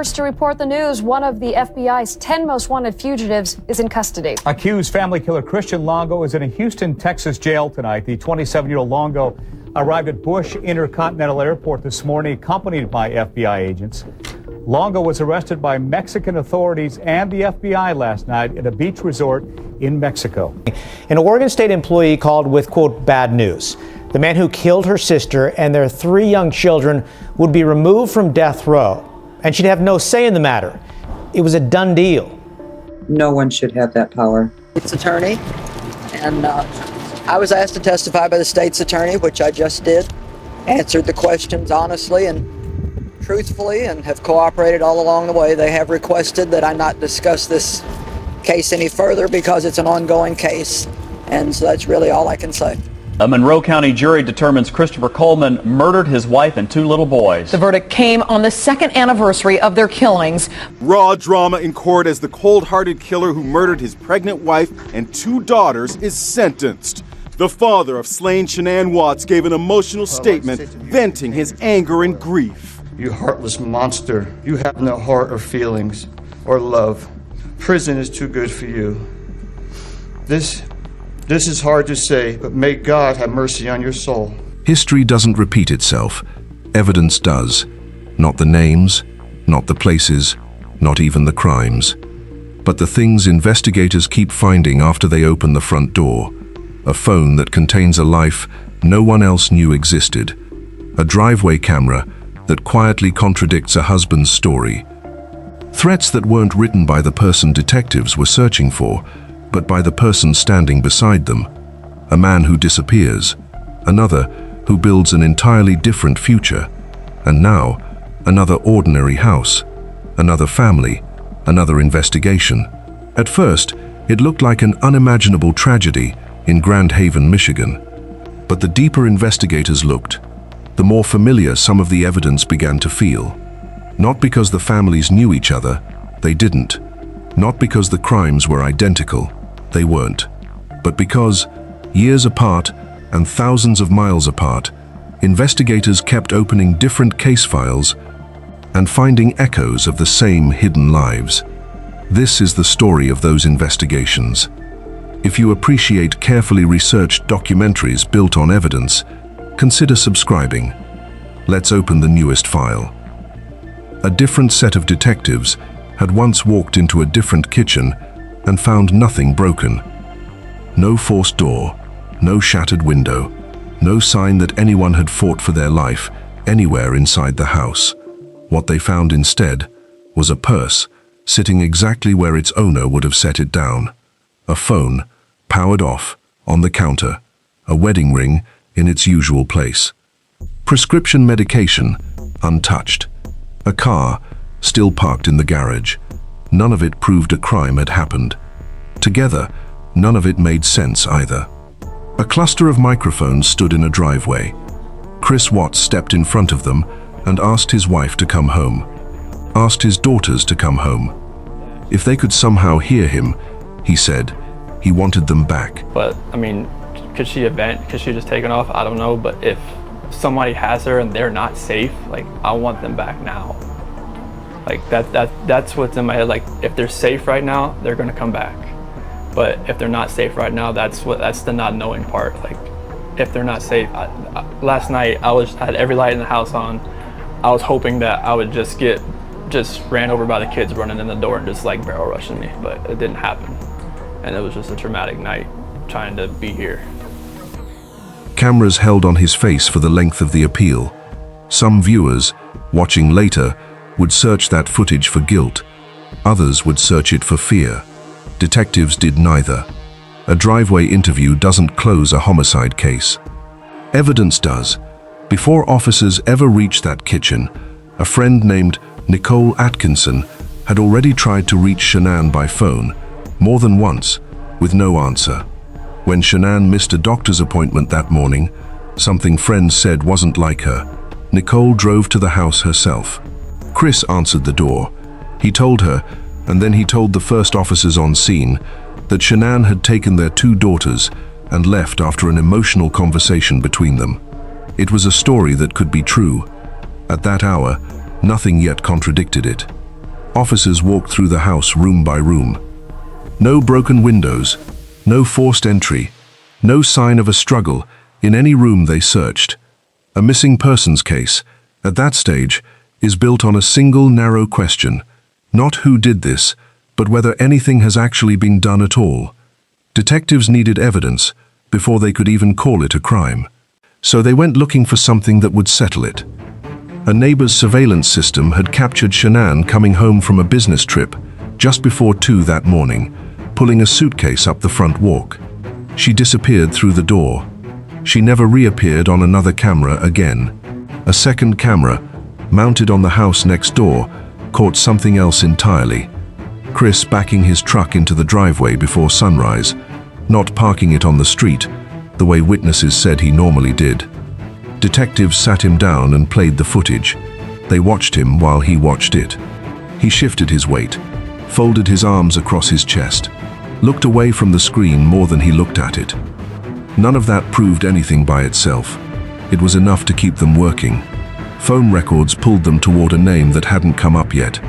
first to report the news. One of the FBI's 10 most wanted fugitives is in custody. Accused family killer Christian Longo is in a Houston, Texas jail tonight. The 27-year-old Longo arrived at Bush Intercontinental Airport this morning, accompanied by FBI agents. Longo was arrested by Mexican authorities and the FBI last night at a beach resort in Mexico. An Oregon State employee called with, quote, bad news. The man who killed her sister and their 3 young children would be removed from death row, and she'd have no say in the matter. It was a done deal. No one should have that power. State's attorney, and I was asked to testify by the state's attorney, which I just did. Answered the questions honestly and truthfully, and have cooperated all along the way. They have requested that I not discuss this case any further because it's an ongoing case, and so that's really all I can say. A Monroe County jury determines Christopher Coleman murdered his wife and 2 little boys. The verdict came on the 2nd anniversary of their killings. Raw drama in court as the cold-hearted killer who murdered his pregnant wife and 2 daughters is sentenced. The father of slain Shanann Watts gave an emotional statement venting his anger and grief. You heartless monster. You have no heart or feelings or love. Prison is too good for you. This is hard to say, but may God have mercy on your soul. History doesn't repeat itself. Evidence does. Not the names, not the places, not even the crimes. But the things investigators keep finding after they open the front door. A phone that contains a life no one else knew existed. A driveway camera that quietly contradicts a husband's story. Threats that weren't written by the person detectives were searching for, but by the person standing beside them. A man who disappears, another who builds an entirely different future, and now another ordinary house, another family, another investigation. At first, it looked like an unimaginable tragedy in Grand Haven, Michigan. But the deeper investigators looked, the more familiar some of the evidence began to feel. Not because the families knew each other, they didn't. Not because the crimes were identical, they weren't. But because, years apart and thousands of miles apart, investigators kept opening different case files and finding echoes of the same hidden lives. This is the story of those investigations. If you appreciate carefully researched documentaries built on evidence, consider subscribing. Let's open the newest file. A different set of detectives had once walked into a different kitchen and found nothing broken. No forced door, no shattered window, no sign that anyone had fought for their life anywhere inside the house. What they found instead was a purse sitting exactly where its owner would have set it down. A phone, powered off, on the counter. A wedding ring in its usual place. Prescription medication, untouched. A car, still parked in the garage. None of it proved a crime had happened. Together, none of it made sense either. A cluster of microphones stood in a driveway. Chris Watts stepped in front of them and asked his wife to come home. Asked his daughters to come home. If they could somehow hear him, he said, he wanted them back. But, I mean, could she event? Could she just taken off? I don't know, but if somebody has her and they're not safe, like, I want them back now. Like, that's what's in my head. Like, if they're safe right now, they're gonna come back. But if they're not safe right now, that's the not knowing part. Like, if they're not safe, last night I had every light in the house on. I was hoping that I would just ran over by the kids running in the door and just like barrel rushing me, but it didn't happen. And it was just a traumatic night trying to be here. Cameras held on his face for the length of the appeal. Some viewers, watching later, would search that footage for guilt. Others would search it for fear. Detectives did neither. A driveway interview doesn't close a homicide case. Evidence does. Before officers ever reached that kitchen, a friend named Nicole Atkinson had already tried to reach Shanann by phone, more than once, with no answer. When Shanann missed a doctor's appointment that morning, something friends said wasn't like her. Nicole drove to the house herself. Chris answered the door. He told her, and then he told the first officers on scene, that Shanann had taken their 2 daughters and left after an emotional conversation between them. It was a story that could be true. At that hour, nothing yet contradicted it. Officers walked through the house room by room. No broken windows, no forced entry, no sign of a struggle in any room they searched. A missing persons case, at that stage, is built on a single narrow question, not who did this, but whether anything has actually been done at all. Detectives needed evidence before they could even call it a crime. So they went looking for something that would settle it. A neighbor's surveillance system had captured Shanann coming home from a business trip just before 2 that morning, pulling a suitcase up the front walk. She disappeared through the door. She never reappeared on another camera again. A second camera, mounted on the house next door, caught something else entirely. Kris backing his truck into the driveway before sunrise, not parking it on the street, the way witnesses said he normally did. Detectives sat him down and played the footage. They watched him while he watched it. He shifted his weight, folded his arms across his chest, looked away from the screen more than he looked at it. None of that proved anything by itself. It was enough to keep them working. Phone records pulled them toward a name that hadn't come up yet,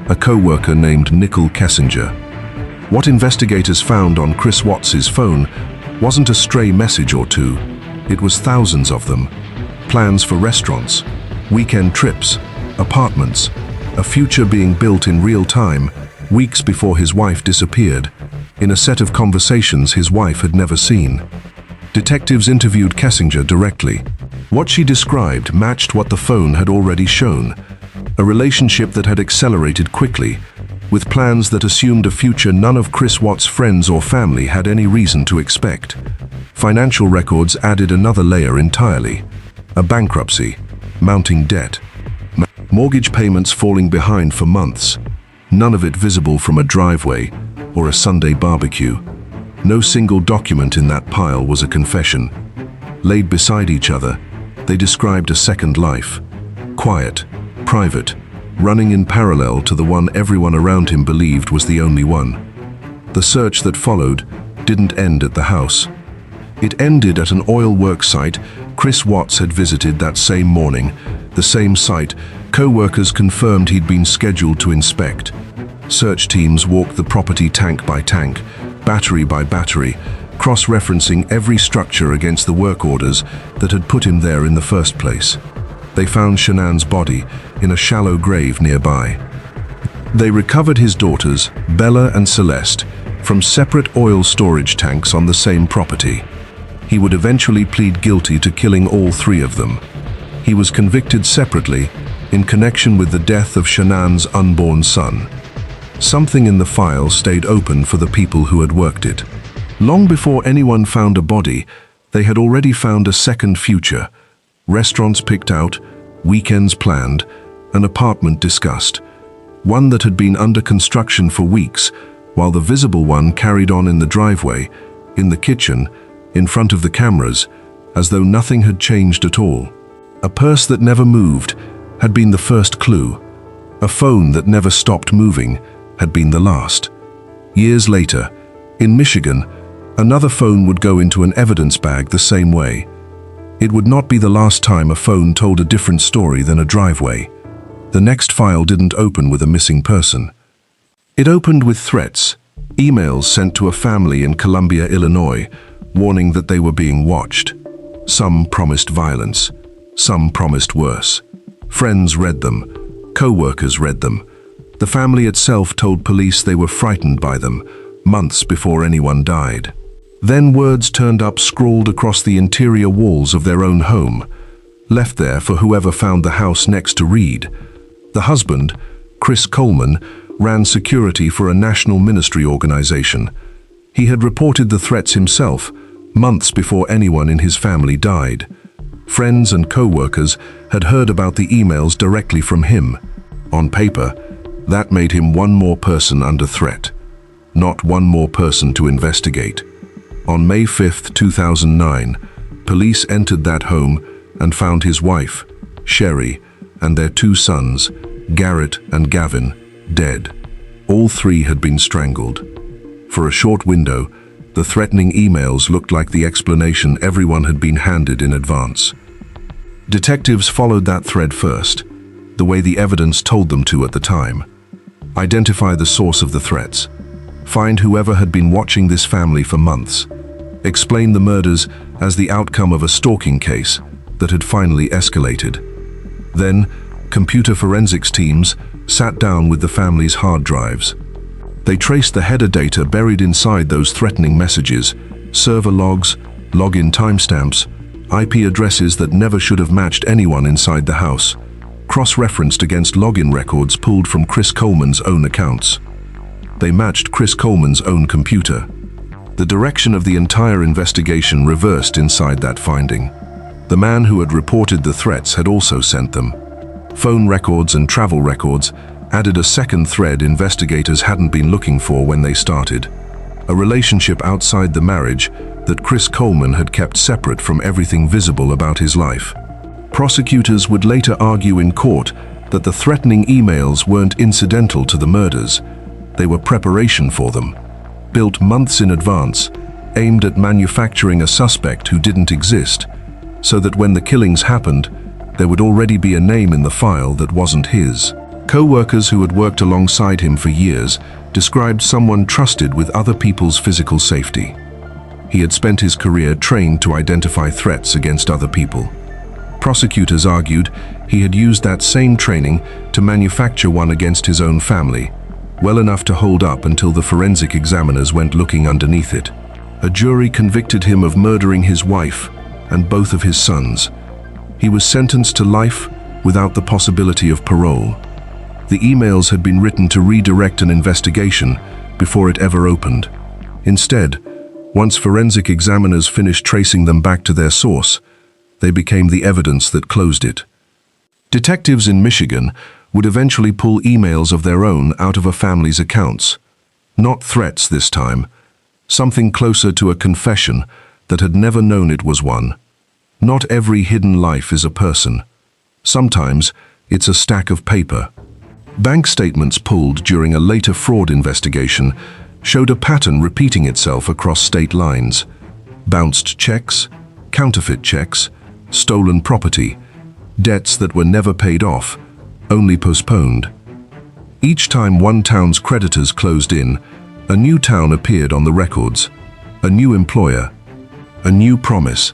a co-worker named Nicole Kessinger. What investigators found on Kris Watts's phone wasn't a stray message or two. It was thousands of them. Plans for restaurants, weekend trips, apartments, a future being built in real time, weeks before his wife disappeared, in a set of conversations his wife had never seen. Detectives interviewed Kessinger directly. What she described matched what the phone had already shown, a relationship that had accelerated quickly, with plans that assumed a future none of Kris Watts' friends or family had any reason to expect. Financial records added another layer entirely. A bankruptcy, mounting debt, mortgage payments falling behind for months, none of it visible from a driveway or a Sunday barbecue. No single document in that pile was a confession. Laid beside each other, they described a second life, quiet, private, running in parallel to the one everyone around him believed was the only one. The search that followed didn't end at the house. It ended at an oil work site Kris Watts had visited that same morning, the same site co-workers confirmed he'd been scheduled to inspect. Search teams walked the property tank by tank, battery by battery, cross-referencing every structure against the work orders that had put him there in the first place. They found Shanann's body in a shallow grave nearby. They recovered his daughters, Bella and Celeste, from separate oil storage tanks on the same property. He would eventually plead guilty to killing all 3 of them. He was convicted separately in connection with the death of Shanann's unborn son. Something in the file stayed open for the people who had worked it. Long before anyone found a body, they had already found a second future. Restaurants picked out, weekends planned, an apartment discussed. One that had been under construction for weeks, while the visible one carried on in the driveway, in the kitchen, in front of the cameras, as though nothing had changed at all. A purse that never moved had been the first clue. A phone that never stopped moving had been the last. Years later, in Michigan, another phone would go into an evidence bag the same way. It would not be the last time a phone told a different story than a driveway. The next file didn't open with a missing person. It opened with threats, emails sent to a family in Columbia, Illinois, warning that they were being watched. Some promised violence, some promised worse. Friends read them, co-workers read them. The family itself told police they were frightened by them, months before anyone died. Then words turned up scrawled across the interior walls of their own home, left there for whoever found the house next to read. The husband, Kris Coleman, ran security for a national ministry organization. He had reported the threats himself, months before anyone in his family died. Friends and co-workers had heard about the emails directly from him. On paper, that made him one more person under threat, not one more person to investigate. On May 5, 2009, police entered that home and found his wife, Sherry, and their 2 sons, Garrett and Gavin, dead. All 3 had been strangled. For a short window, the threatening emails looked like the explanation everyone had been handed in advance. Detectives followed that thread first, the way the evidence told them to at the time. Identify the source of the threats. Find whoever had been watching this family for months. Explain the murders as the outcome of a stalking case that had finally escalated. Then, computer forensics teams sat down with the family's hard drives. They traced the header data buried inside those threatening messages, server logs, login timestamps, IP addresses that never should have matched anyone inside the house, cross-referenced against login records pulled from Kris Coleman's own accounts. They matched Kris Coleman's own computer. The direction of the entire investigation reversed inside that finding. The man who had reported the threats had also sent them. Phone records and travel records added a second thread investigators hadn't been looking for when they started. A relationship outside the marriage that Kris Coleman had kept separate from everything visible about his life. Prosecutors would later argue in court that the threatening emails weren't incidental to the murders. They were preparation for them, built months in advance, aimed at manufacturing a suspect who didn't exist, so that when the killings happened, there would already be a name in the file that wasn't his. Co-workers who had worked alongside him for years described someone trusted with other people's physical safety. He had spent his career trained to identify threats against other people. Prosecutors argued he had used that same training to manufacture one against his own family, well enough to hold up until the forensic examiners went looking underneath it. A jury convicted him of murdering his wife and both of his sons. He was sentenced to life without the possibility of parole. The emails had been written to redirect an investigation before it ever opened. Instead, once forensic examiners finished tracing them back to their source, they became the evidence that closed it. Detectives in Michigan would eventually pull emails of their own out of a family's accounts. Not threats this time, something closer to a confession that had never known it was one. Not every hidden life is a person. Sometimes it's a stack of paper. Bank statements pulled during a later fraud investigation showed a pattern repeating itself across state lines. Bounced checks, counterfeit checks, stolen property, debts that were never paid off, only postponed. Each time one town's creditors closed in, a new town appeared on the records, a new employer, a new promise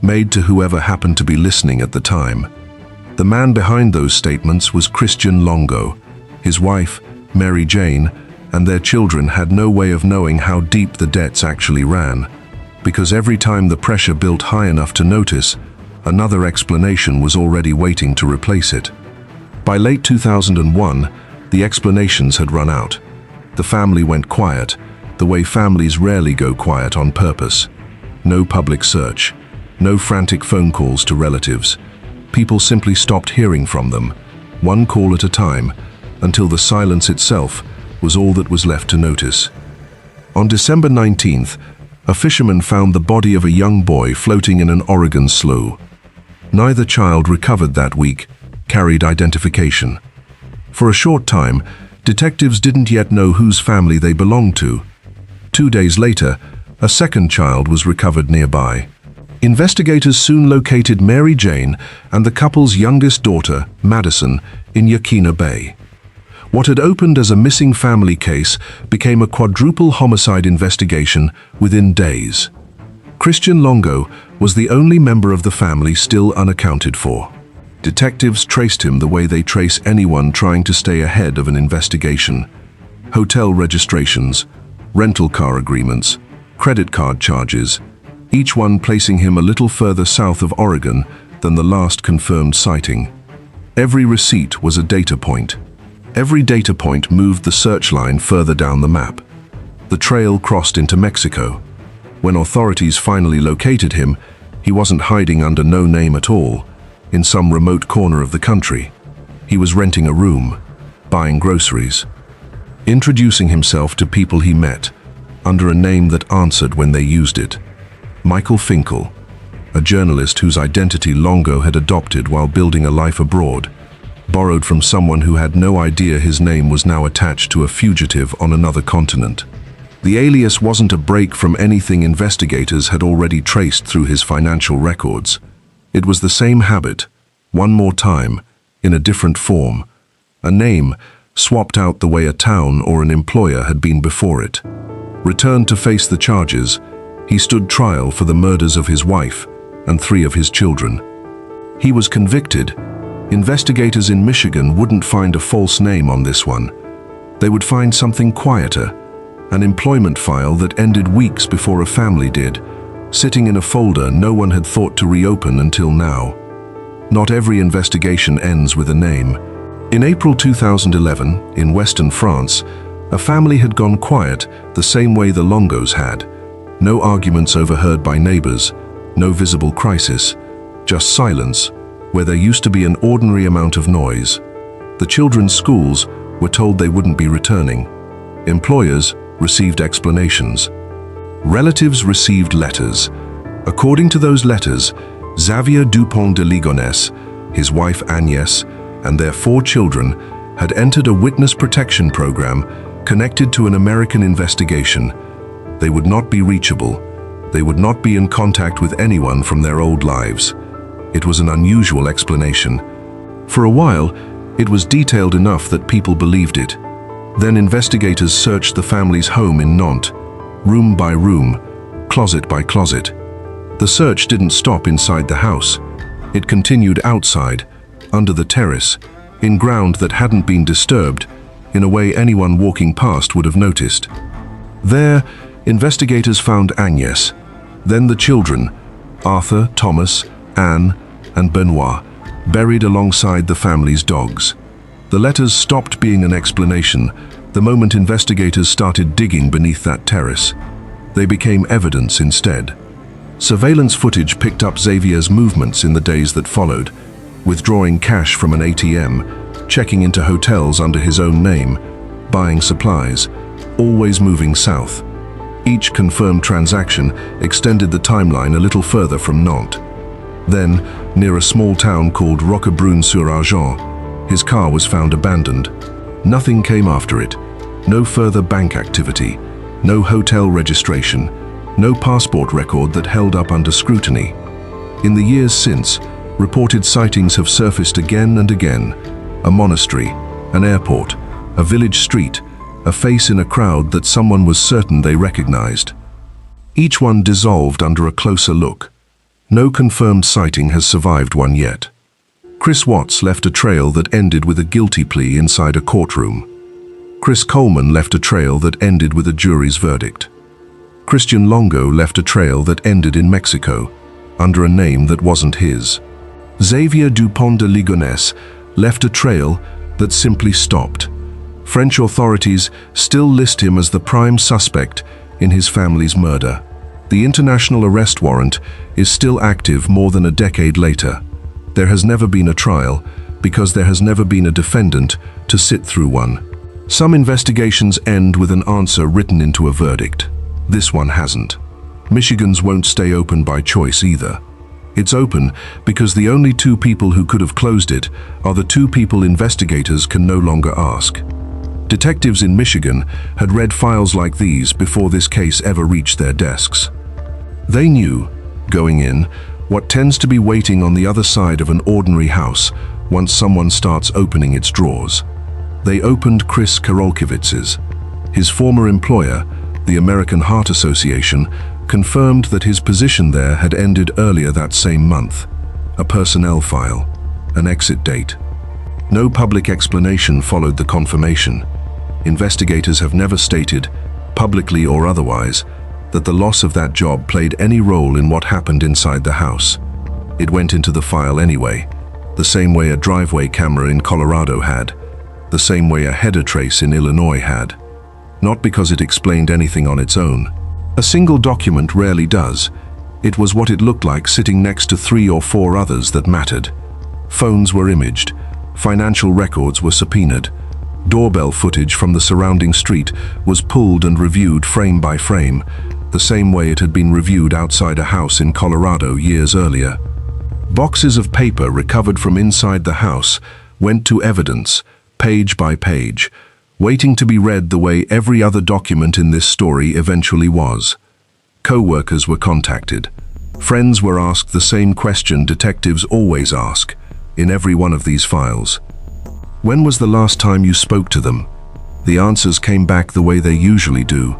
made to whoever happened to be listening at the time. The man behind those statements was Christian Longo. His wife, Mary Jane, and their children had no way of knowing how deep the debts actually ran, because every time the pressure built high enough to notice, another explanation was already waiting to replace it. By late 2001, the explanations had run out. The family went quiet, the way families rarely go quiet on purpose. No public search, no frantic phone calls to relatives. People simply stopped hearing from them, one call at a time, until the silence itself was all that was left to notice. On December 19th, a fisherman found the body of a young boy floating in an Oregon slough. Neither child recovered that week, carried identification. For a short time, detectives didn't yet know whose family they belonged to. 2 days later, a second child was recovered nearby. Investigators soon located Mary Jane and the couple's youngest daughter, Madison, in Yaquina Bay. What had opened as a missing family case became a quadruple homicide investigation within days. Christian Longo was the only member of the family still unaccounted for. Detectives traced him the way they trace anyone trying to stay ahead of an investigation. Hotel registrations, rental car agreements, credit card charges, each one placing him a little further south of Oregon than the last confirmed sighting. Every receipt was a data point. Every data point moved the search line further down the map. The trail crossed into Mexico. When authorities finally located him, he wasn't hiding under no name at all, in some remote corner of the country. He was renting a room, buying groceries, introducing himself to people he met, under a name that answered when they used it. Michael Finkel, a journalist whose identity Longo had adopted while building a life abroad, borrowed from someone who had no idea his name was now attached to a fugitive on another continent. The alias wasn't a break from anything investigators had already traced through his financial records. It was the same habit, one more time, in a different form, a name swapped out the way a town or an employer had been before it. Returned to face the charges, he stood trial for the murders of his wife and 3 of his children. He was convicted. Investigators in Michigan wouldn't find a false name on this one. They would find something quieter, an employment file that ended weeks before a family did, sitting in a folder no one had thought to reopen until now. Not every investigation ends with a name. In April 2011, in Western France, a family had gone quiet the same way the Longos had. No arguments overheard by neighbors, no visible crisis, just silence, where there used to be an ordinary amount of noise. The children's schools were told they wouldn't be returning. Employers received explanations. Relatives received letters. According to those letters, Xavier Dupont de Ligonès, his wife Agnès, and their 4 children had entered a witness protection program connected to an American investigation. They would not be reachable. They would not be in contact with anyone from their old lives. It was an unusual explanation. For a while, it was detailed enough that people believed it. Then investigators searched the family's home in Nantes, room by room, closet by closet. The search didn't stop inside the house. It continued outside, under the terrace, in ground that hadn't been disturbed, in a way anyone walking past would have noticed. There, investigators found Agnès, then the children, Arthur, Thomas, Anne, and Benoit, buried alongside the family's dogs. The letters stopped being an explanation the moment investigators started digging beneath that terrace. They became evidence instead. Surveillance footage picked up Xavier's movements in the days that followed, withdrawing cash from an ATM, checking into hotels under his own name, buying supplies, always moving south. Each confirmed transaction extended the timeline a little further from Nantes. Then, near a small town called Roquebrune-sur-Argent, his car was found abandoned. Nothing came after it. No further bank activity, no hotel registration, no passport record that held up under scrutiny. In the years since, reported sightings have surfaced again and again. A monastery, an airport, a village street, a face in a crowd that someone was certain they recognized. Each one dissolved under a closer look. No confirmed sighting has survived one yet. Chris Watts left a trail that ended with a guilty plea inside a courtroom. Kris Coleman left a trail that ended with a jury's verdict. Christian Longo left a trail that ended in Mexico, under a name that wasn't his. Xavier Dupont de Ligonès left a trail that simply stopped. French authorities still list him as the prime suspect in his family's murder. The international arrest warrant is still active more than a decade later. There has never been a trial because there has never been a defendant to sit through one. Some investigations end with an answer written into a verdict. This one hasn't. Michigan's won't stay open by choice either. It's open because the only 2 people who could have closed it are the 2 people investigators can no longer ask. Detectives in Michigan had read files like these before this case ever reached their desks. They knew, going in, what tends to be waiting on the other side of an ordinary house once someone starts opening its drawers. They opened Kris Karolkiewicz's. His former employer, the American Heart Association, confirmed that his position there had ended earlier that same month. A personnel file, an exit date. No public explanation followed the confirmation. Investigators have never stated, publicly or otherwise, that the loss of that job played any role in what happened inside the house. It went into the file anyway, the same way a driveway camera in Colorado had, the same way a header trace in Illinois had. Not because it explained anything on its own. A single document rarely does. It was what it looked like sitting next to 3 or 4 others that mattered. Phones were imaged, financial records were subpoenaed, doorbell footage from the surrounding street was pulled and reviewed frame by frame, the same way it had been reviewed outside a house in Colorado years earlier. Boxes of paper recovered from inside the house went to evidence, page by page, waiting to be read the way every other document in this story eventually was. Co-workers were contacted. Friends were asked the same question detectives always ask in every one of these files. When was the last time you spoke to them? The answers came back the way they usually do.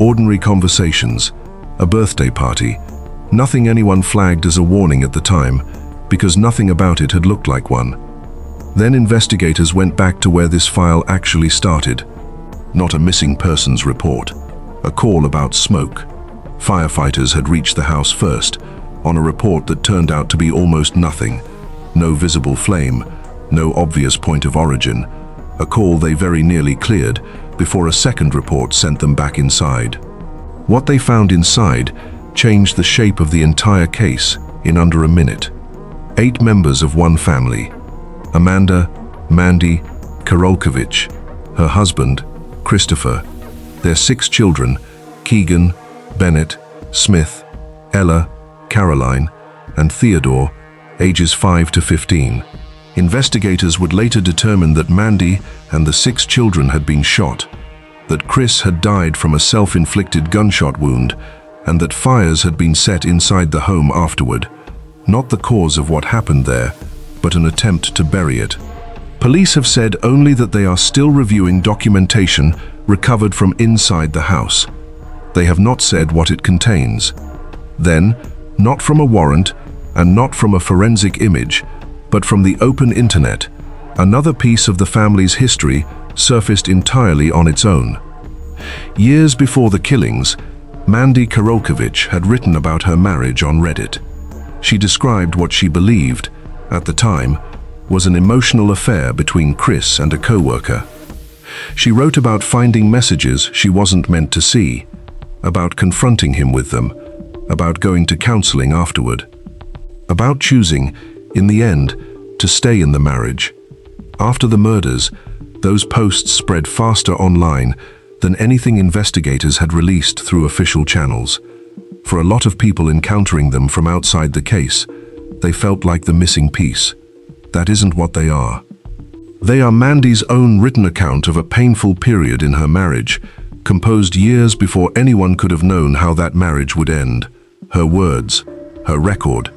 Ordinary conversations, a birthday party, nothing anyone flagged as a warning at the time, because nothing about it had looked like one. Then investigators went back to where this file actually started. Not a missing persons report, a call about smoke. Firefighters had reached the house first, on a report that turned out to be almost nothing. No visible flame, no obvious point of origin. A call they very nearly cleared before a second report sent them back inside. What they found inside changed the shape of the entire case in under a minute. 8 members of one family: Amanda, Mandy, Karolkiewicz, her husband, Christopher, their 6 children, Keegan, Bennett, Smith, Ella, Caroline, and Theodore, ages 5 to 15. Investigators would later determine that Mandy and the 6 children had been shot, that Kris had died from a self-inflicted gunshot wound, and that fires had been set inside the home afterward. Not the cause of what happened there, but an attempt to bury it. Police have said only that they are still reviewing documentation recovered from inside the house. They have not said what it contains. Then, not from a warrant and not from a forensic image, but from the open internet, another piece of the family's history surfaced entirely on its own. Years before the killings, Mandy Karolkiewicz had written about her marriage on Reddit. She described what she believed, at the time, was an emotional affair between Kris and a co-worker. She wrote about finding messages she wasn't meant to see, about confronting him with them, about going to counseling afterward, about choosing, in the end, to stay in the marriage. After the murders, those posts spread faster online than anything investigators had released through official channels. For a lot of people encountering them from outside the case, they felt like the missing piece. That isn't what they are. They are Mandy's own written account of a painful period in her marriage, composed years before anyone could have known how that marriage would end. Her words, her record,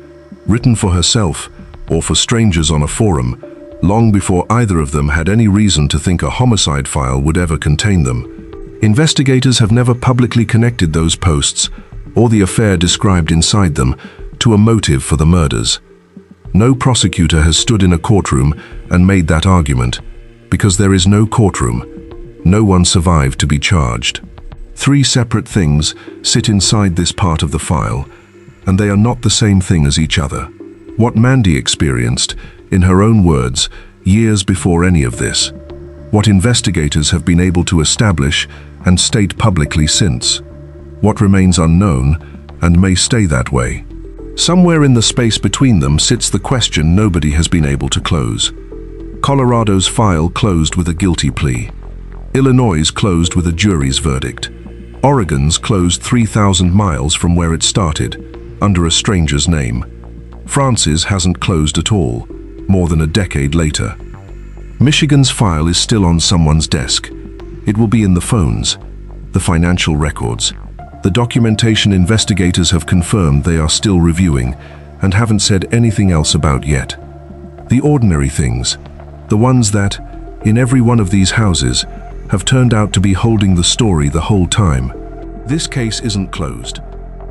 written for herself or for strangers on a forum, long before either of them had any reason to think a homicide file would ever contain them. Investigators have never publicly connected those posts, or the affair described inside them, to a motive for the murders. No prosecutor has stood in a courtroom and made that argument, because there is no courtroom. No one survived to be charged. 3 separate things sit inside this part of the file, and they are not the same thing as each other. What Mandy experienced, in her own words, years before any of this. What investigators have been able to establish and state publicly since. What remains unknown and may stay that way. Somewhere in the space between them sits the question nobody has been able to close. Colorado's file closed with a guilty plea. Illinois' closed with a jury's verdict. Oregon's closed 3,000 miles from where it started, under a stranger's name. France's hasn't closed at all, more than a decade later. Michigan's file is still on someone's desk. It will be in the phones, the financial records, the documentation investigators have confirmed they are still reviewing and haven't said anything else about yet. The ordinary things, the ones that, in every one of these houses, have turned out to be holding the story the whole time. This case isn't closed.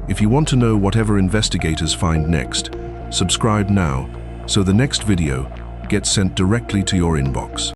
If you want to know whatever investigators find next, subscribe now, so the next video gets sent directly to your inbox.